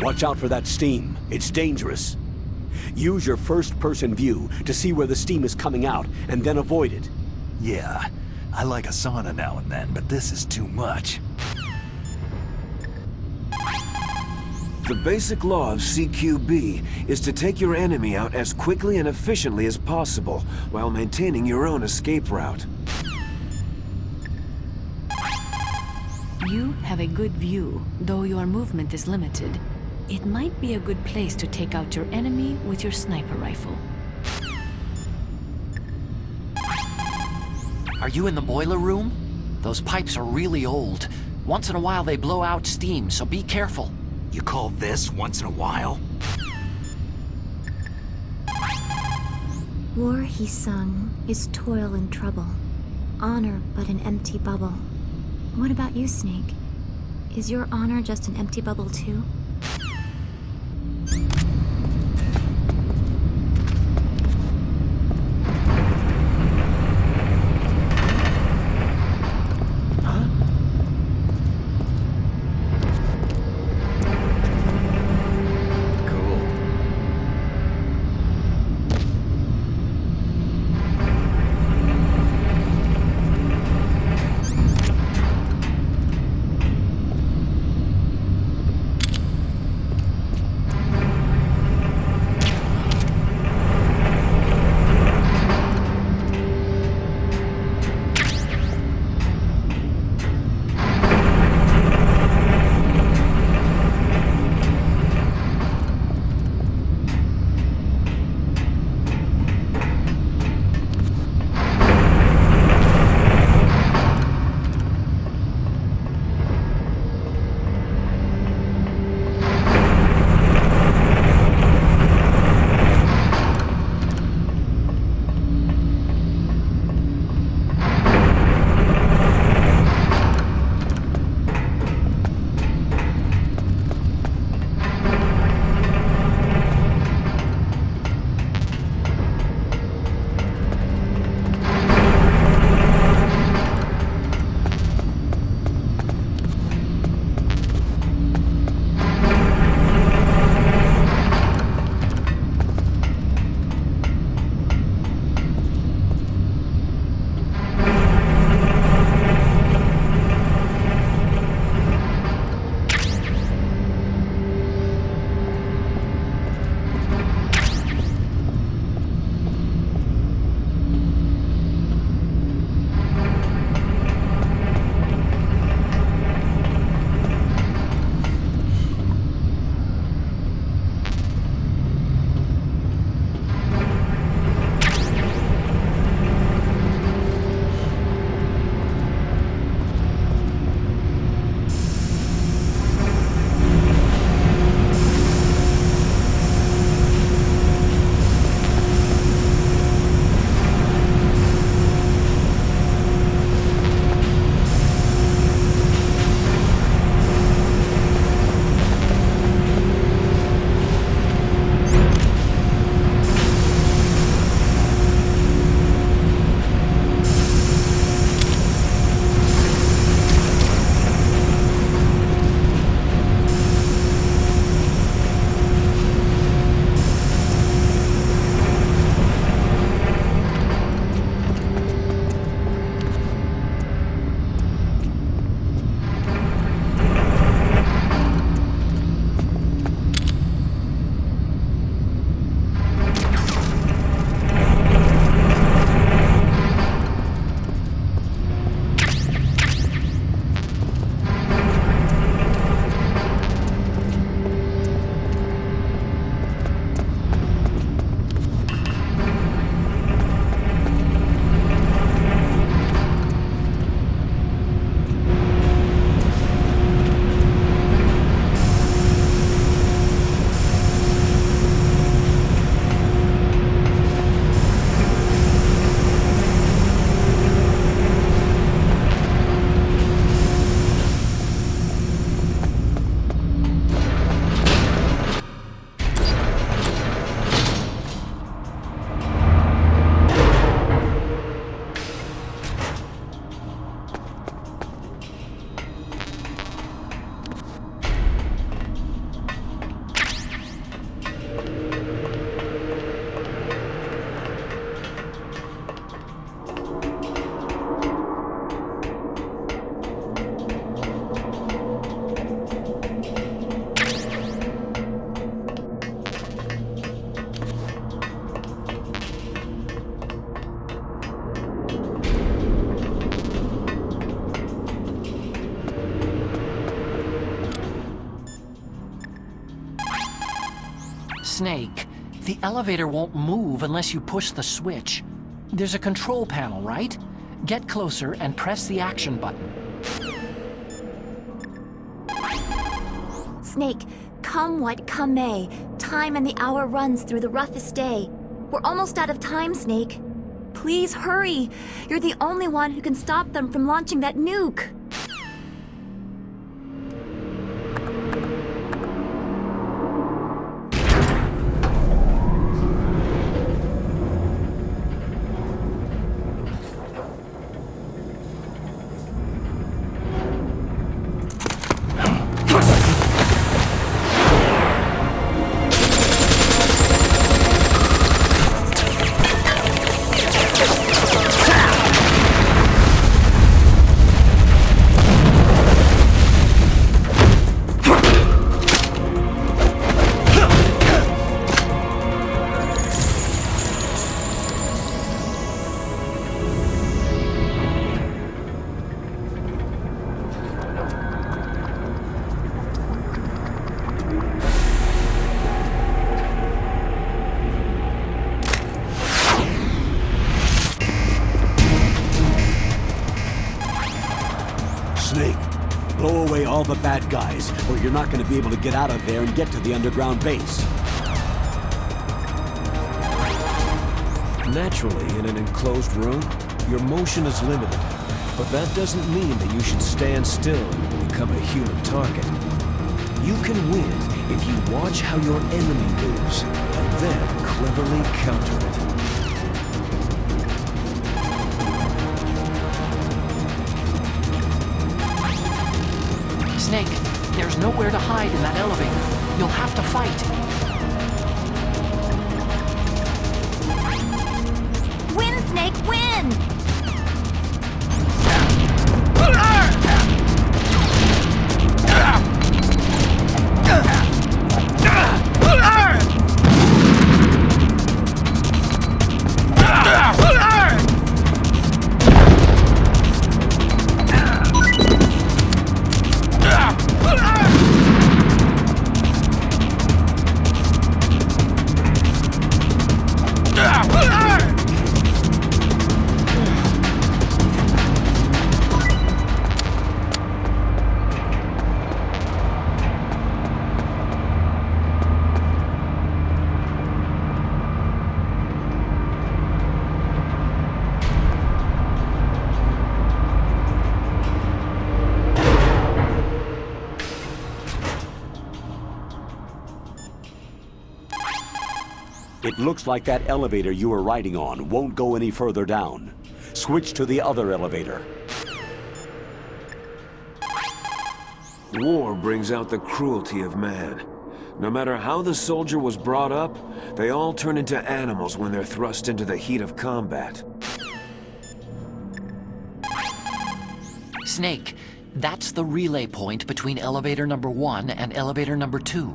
Watch out for that steam. It's dangerous. Use your first-person view to see where the steam is coming out, and then avoid it. Yeah, I like a sauna now and then, but this is too much. The basic law of CQB is to take your enemy out as quickly and efficiently as possible, while maintaining your own escape route. You have a good view, though your movement is limited. It might be a good place to take out your enemy with your sniper rifle. Are you in the boiler room? Those pipes are really old. Once in a while they blow out steam, so be careful. You call this once in a while? War, he sung, is toil and trouble. Honor but an empty bubble. What about you, Snake? Is your honor just an empty bubble too? Snake, the elevator won't move unless you push the switch. There's a control panel, right? Get closer and press the action button. Snake, come what come may, time and the hour runs through the roughest day. We're almost out of time, Snake. Please hurry. You're the only one who can stop them from launching that nuke. Snake, blow away all the bad guys, or you're not going to be able to get out of there and get to the underground base. Naturally, in an enclosed room, your motion is limited. But that doesn't mean that you should stand still and become a human target. You can win if you watch how your enemy moves, and then cleverly counter it. Snake, there's nowhere to hide in that elevator. You'll have to fight. Win, Snake, win! It looks like that elevator you were riding on won't go any further down. Switch to the other elevator. War brings out the cruelty of man. No matter how the soldier was brought up, they all turn into animals when they're thrust into the heat of combat. Snake, that's the relay point between elevator number 1 and elevator number 2.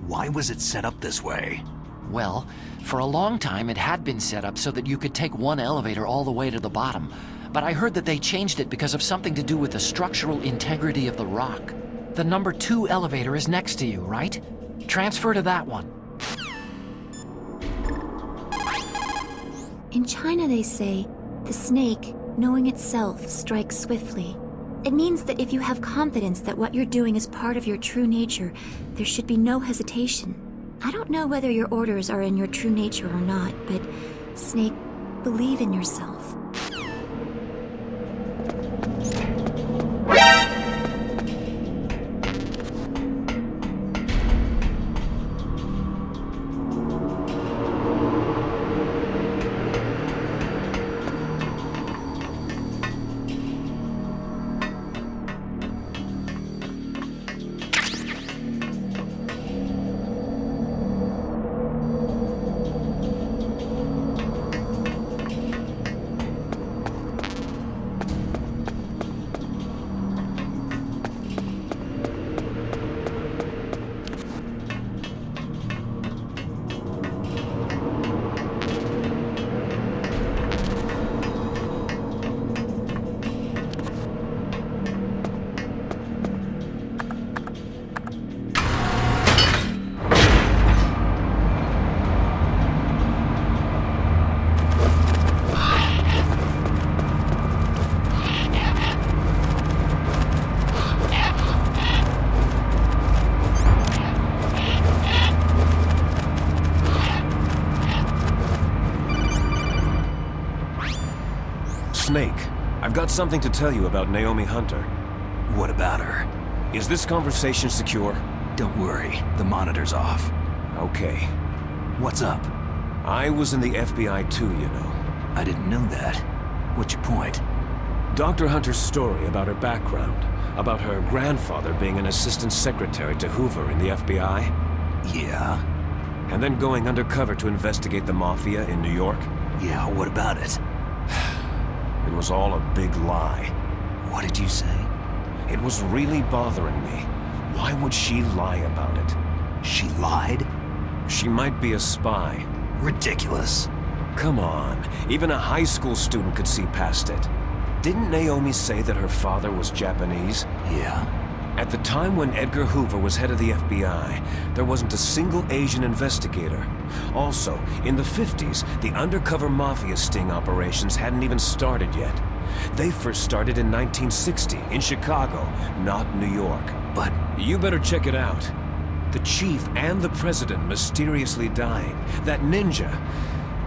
Why was it set up this way? Well, for a long time it had been set up so that you could take one elevator all the way to the bottom. But I heard that they changed it because of something to do with the structural integrity of the rock. The number 2 elevator is next to you, right? Transfer to that one. In China, they say, the snake, knowing itself, strikes swiftly. It means that if you have confidence that what you're doing is part of your true nature, there should be no hesitation. I don't know whether your orders are in your true nature or not, but, Snake, believe in yourself. Snake. I've got something to tell you about Naomi Hunter. What about her? Is this conversation secure? Don't worry, the monitor's off. Okay. What's up? I was in the FBI too, you know. I didn't know that. What's your point? Dr. Hunter's story about her background, about her grandfather being an assistant secretary to Hoover in the FBI. Yeah? And then going undercover to investigate the Mafia in New York. Yeah, what about it? It was all a big lie. What did you say? It was really bothering me. Why would she lie about it? She lied? She might be a spy. Ridiculous. Come on, even a high school student could see past it. Didn't Naomi say that her father was Japanese? Yeah? At the time when Edgar Hoover was head of the FBI, there wasn't a single Asian investigator. Also, in the 50s, the undercover Mafia sting operations hadn't even started yet. They first started in 1960, in Chicago, not New York. But you better check it out. The chief and the president mysteriously dying. That ninja.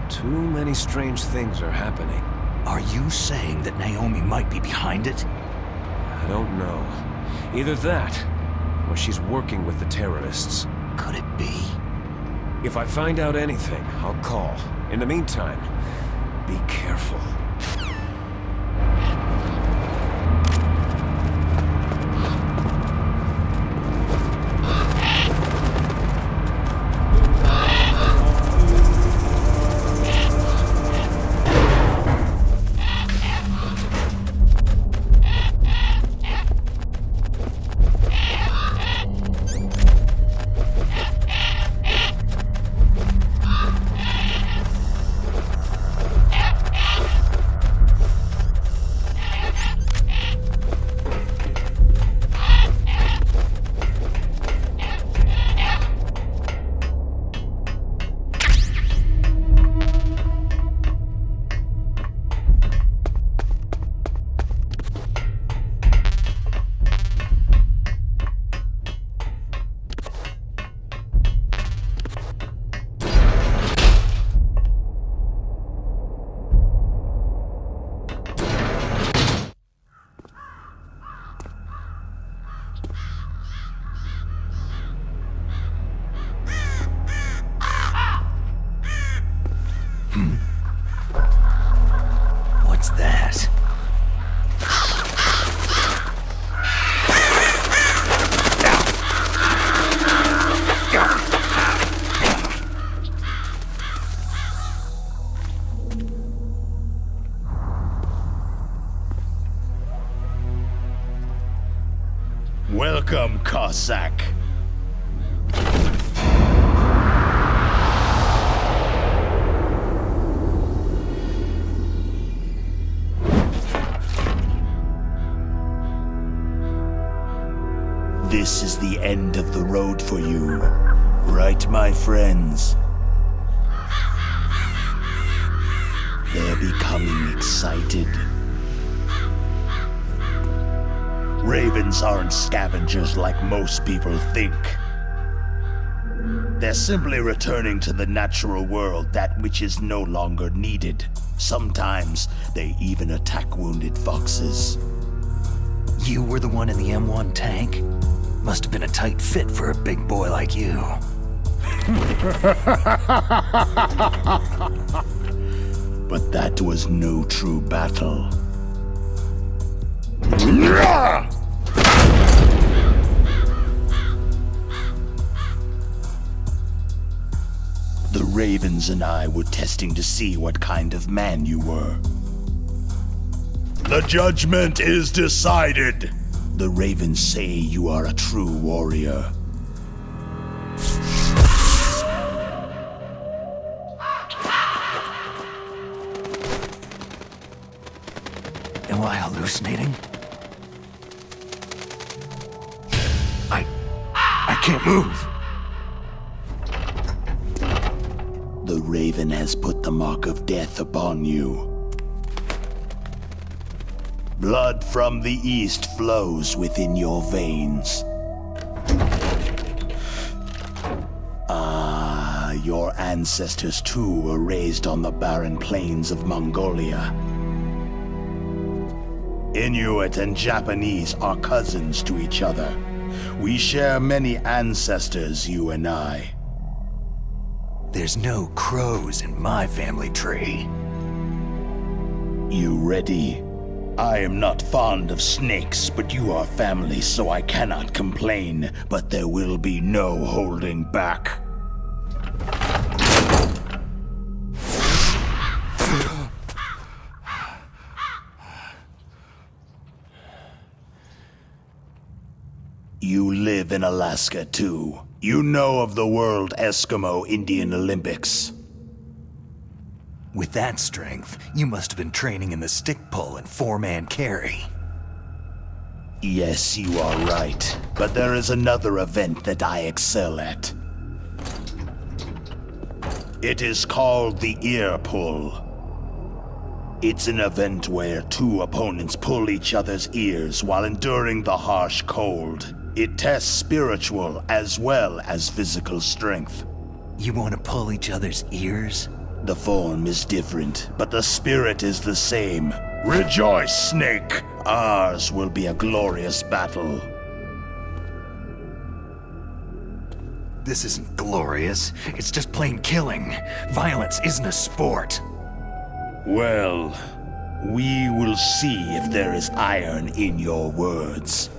Too many strange things are happening. Are you saying that Naomi might be behind it? I don't know. Either that, or she's working with the terrorists. Could it be? If I find out anything, I'll call. In the meantime, be careful. What's that? Welcome, Cossack. This is the end of the road for you, right, my friends? They're becoming excited. Ravens aren't scavengers like most people think. They're simply returning to the natural world that which is no longer needed. Sometimes they even attack wounded foxes. You were the one in the M1 tank? Must have been a tight fit for a big boy like you. But that was no true battle. The Ravens and I were testing to see what kind of man you were. The judgment is decided. The Ravens say you are a true warrior. Am I hallucinating? I can't move. The Raven has put the mark of death upon you. Blood from the east flows within your veins. Ah, your ancestors too were raised on the barren plains of Mongolia. Inuit and Japanese are cousins to each other. We share many ancestors, you and I. There's no crows in my family tree. You ready? I am not fond of snakes, but you are family, so I cannot complain. But there will be no holding back. You live in Alaska too. You know of the World Eskimo Indian Olympics. With that strength, you must have been training in the stick pull and four-man carry. Yes, you are right. But there is another event that I excel at. It is called the ear pull. It's an event where two opponents pull each other's ears while enduring the harsh cold. It tests spiritual as well as physical strength. You want to pull each other's ears? The form is different, but the spirit is the same. Rejoice, Snake! Ours will be a glorious battle. This isn't glorious. It's just plain killing. Violence isn't a sport. Well, we will see if there is iron in your words.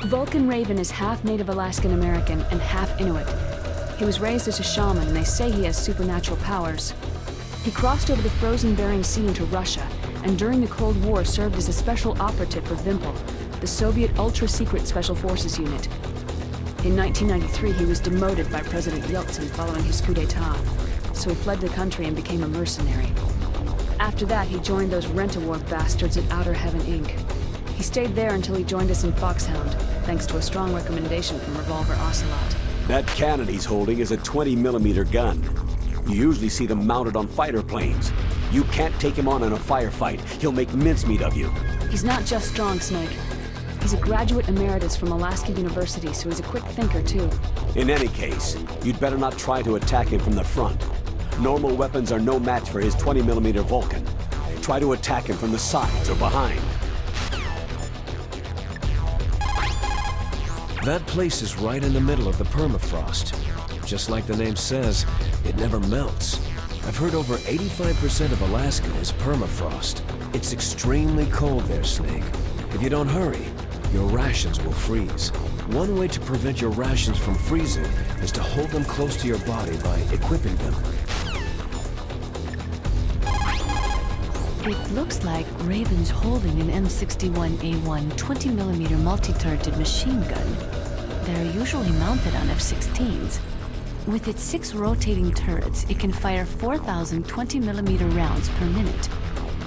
Vulcan Raven is half Native Alaskan American and half Inuit. He was raised as a shaman, and they say he has supernatural powers. He crossed over the frozen Bering Sea into Russia, and during the Cold War served as a special operative for VIMPL, the Soviet ultra-secret Special Forces unit. In 1993, he was demoted by President Yeltsin following his coup d'etat, so he fled the country and became a mercenary. After that, he joined those rent-a-war bastards at Outer Heaven, Inc. He stayed there until he joined us in Foxhound, thanks to a strong recommendation from Revolver Ocelot. That cannon he's holding is a 20mm gun. You usually see them mounted on fighter planes. You can't take him on in a firefight. He'll make mincemeat of you. He's not just strong, Snake. He's a graduate emeritus from Alaska University, so he's a quick thinker, too. In any case, you'd better not try to attack him from the front. Normal weapons are no match for his 20mm Vulcan. Try to attack him from the sides or behind. That place is right in the middle of the permafrost. Just like the name says, it never melts. I've heard over 85% of Alaska is permafrost. It's extremely cold there, Snake. If you don't hurry, your rations will freeze. One way to prevent your rations from freezing is to hold them close to your body by equipping them. It looks like Raven's holding an M61A1 20mm multi-turreted machine gun. They're usually mounted on F-16s. With its 6 rotating turrets, it can fire 4,000 20mm rounds per minute.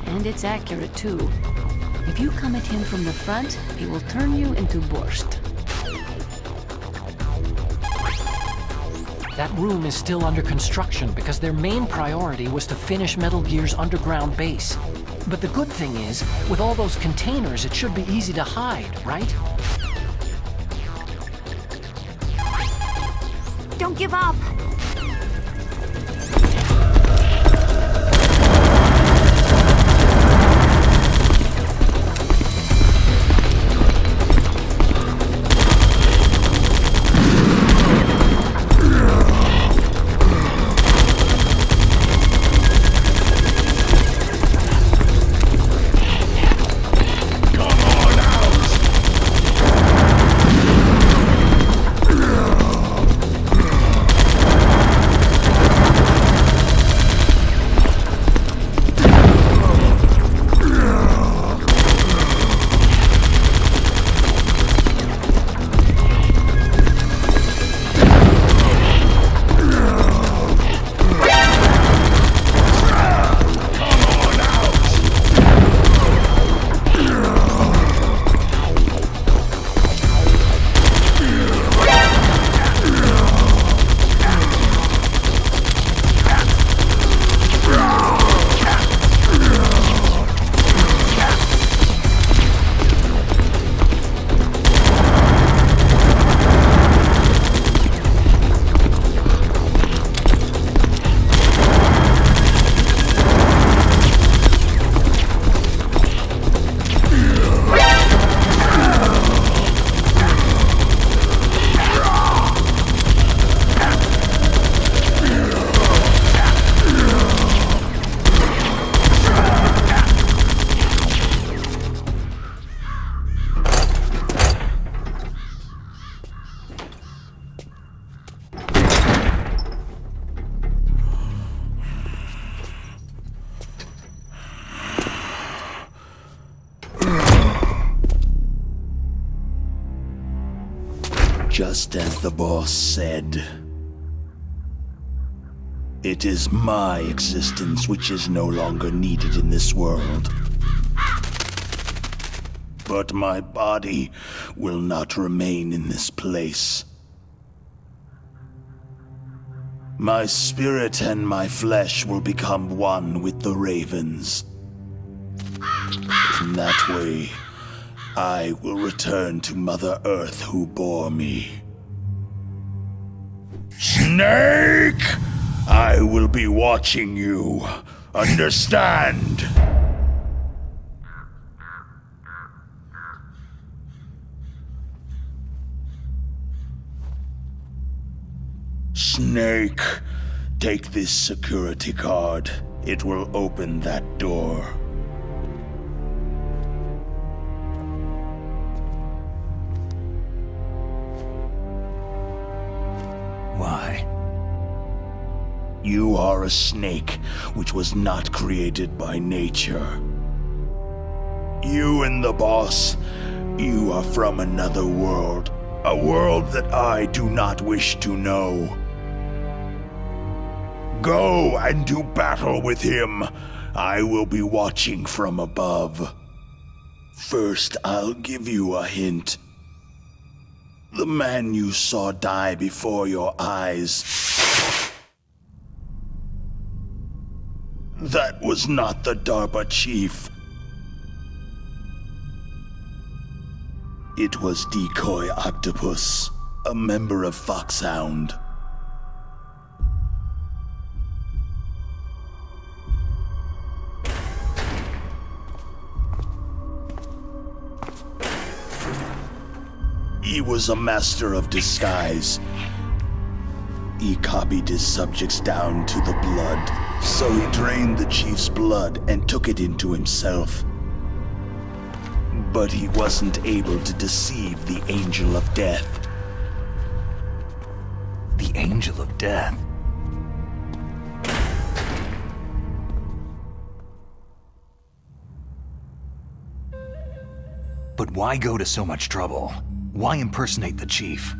And it's accurate, too. If you come at him from the front, he will turn you into borscht. That room is still under construction because their main priority was to finish Metal Gear's underground base. But the good thing is, with all those containers, it should be easy to hide, right? Don't give up! Just as the boss said, it is my existence which is no longer needed in this world. But my body will not remain in this place. My spirit and my flesh will become one with the ravens. In that way, I will return to Mother Earth who bore me. Snake! I will be watching you. Understand? Snake, take this security card. It will open that door. Why? You are a snake which was not created by nature. You and the boss, you are from another world. A world that I do not wish to know. Go and do battle with him. I will be watching from above. First, I'll give you a hint. The man you saw die before your eyes. That was not the DARPA chief. It was Decoy Octopus, a member of Foxhound. He was a master of disguise. He copied his subjects down to the blood, so he drained the chief's blood and took it into himself. But he wasn't able to deceive the Angel of Death. The Angel of Death? But why go to so much trouble? Why impersonate the chief?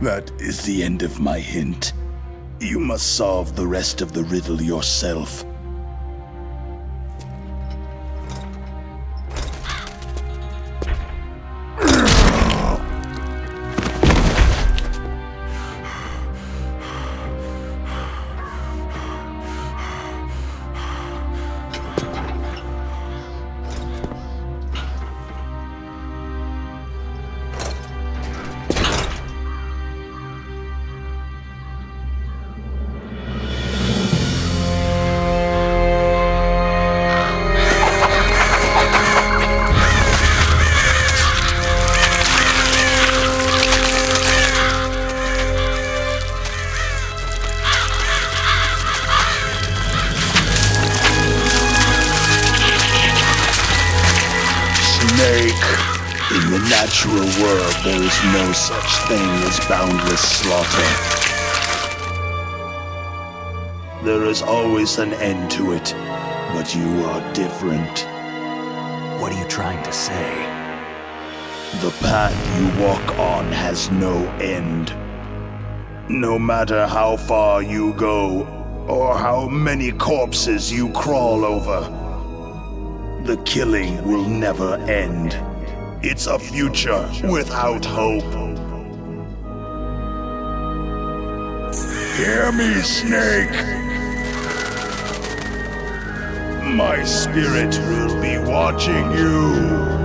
That is the end of my hint. You must solve the rest of the riddle yourself. In the natural world, there is no such thing as boundless slaughter. There is always an end to it, but you are different. What are you trying to say? The path you walk on has no end. No matter how far you go, or how many corpses you crawl over, the killing will never end. It's a future without hope. Hear me, Snake! My spirit will be watching you.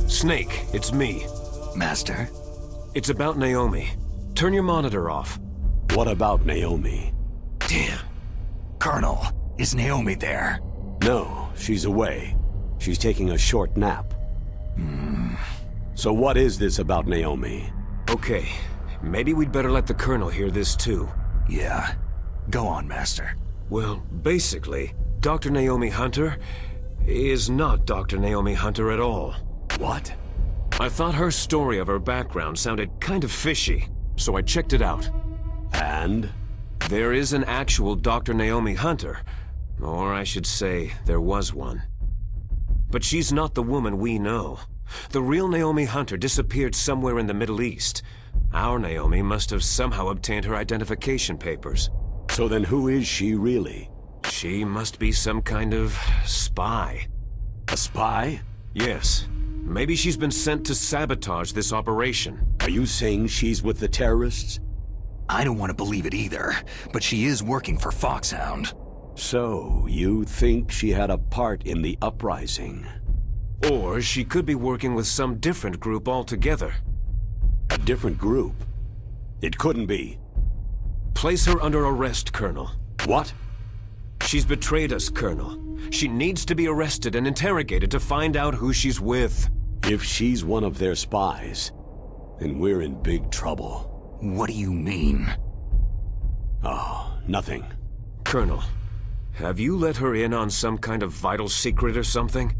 Snake, it's me. Master? It's about Naomi. Turn your monitor off. What about Naomi? Damn. Colonel, is Naomi there? No, she's away. She's taking a short nap. So what is this about Naomi? Okay, maybe we'd better let the Colonel hear this too. Yeah. Go on, Master. Well, basically, Dr. Naomi Hunter is not Dr. Naomi Hunter at all. What? I thought her story of her background sounded kind of fishy, so I checked it out. And? There is an actual Dr. Naomi Hunter, or I should say, there was one. But she's not the woman we know. The real Naomi Hunter disappeared somewhere in the Middle East. Our Naomi must have somehow obtained her identification papers. So then who is she really? She must be some kind of spy. A spy? Yes. Maybe she's been sent to sabotage this operation. Are you saying she's with the terrorists? I don't want to believe it either, but she is working for Foxhound. So, you think she had a part in the uprising? Or she could be working with some different group altogether. A different group? It couldn't be. Place her under arrest, Colonel. What? She's betrayed us, Colonel. She needs to be arrested and interrogated to find out who she's with. If she's one of their spies, then we're in big trouble. What do you mean? Oh, nothing. Colonel, have you let her in on some kind of vital secret or something?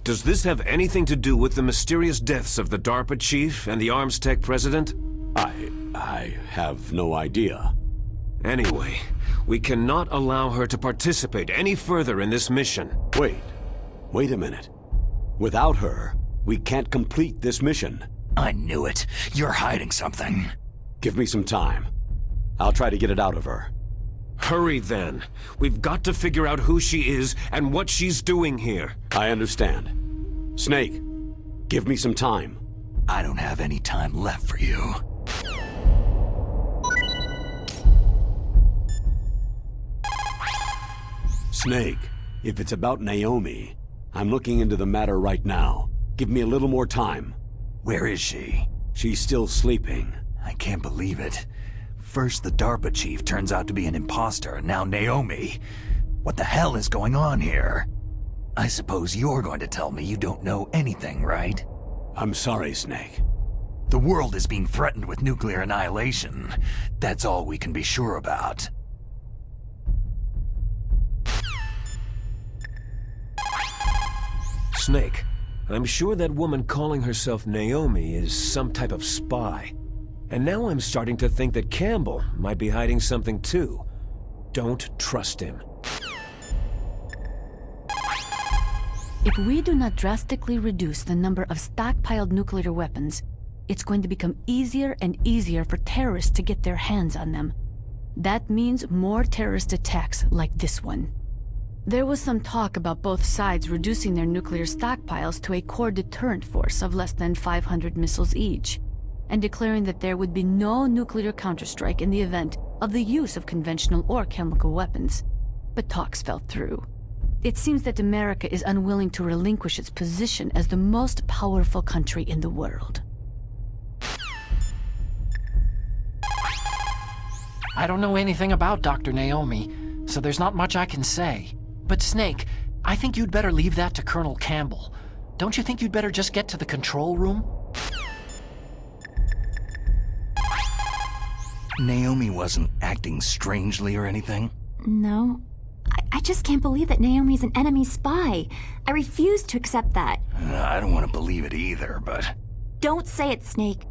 Does this have anything to do with the mysterious deaths of the DARPA chief and the arms tech president? I have no idea. Anyway, we cannot allow her to participate any further in this mission. Wait a minute. Without her, we can't complete this mission. I knew it. You're hiding something. Give me some time. I'll try to get it out of her. Hurry then. We've got to figure out who she is and what she's doing here. I understand. Snake, give me some time. I don't have any time left for you. Snake, if it's about Naomi, I'm looking into the matter right now. Give me a little more time. Where is she? She's still sleeping. I can't believe it. First the DARPA chief turns out to be an imposter, and now Naomi. What the hell is going on here? I suppose you're going to tell me you don't know anything, right? I'm sorry, Snake. The world is being threatened with nuclear annihilation. That's all we can be sure about. Snake, I'm sure that woman calling herself Naomi is some type of spy. And now I'm starting to think that Campbell might be hiding something too. Don't trust him. If we do not drastically reduce the number of stockpiled nuclear weapons, it's going to become easier and easier for terrorists to get their hands on them. That means more terrorist attacks like this one. There was some talk about both sides reducing their nuclear stockpiles to a core deterrent force of less than 500 missiles each, and declaring that there would be no nuclear counterstrike in the event of the use of conventional or chemical weapons. But talks fell through. It seems that America is unwilling to relinquish its position as the most powerful country in the world. I don't know anything about Dr. Naomi, so there's not much I can say. But Snake, I think you'd better leave that to Colonel Campbell. Don't you think you'd better just get to the control room? Naomi wasn't acting strangely or anything? No. I just can't believe that Naomi's an enemy spy. I refuse to accept that. I don't want to believe it either, but... Don't say it, Snake.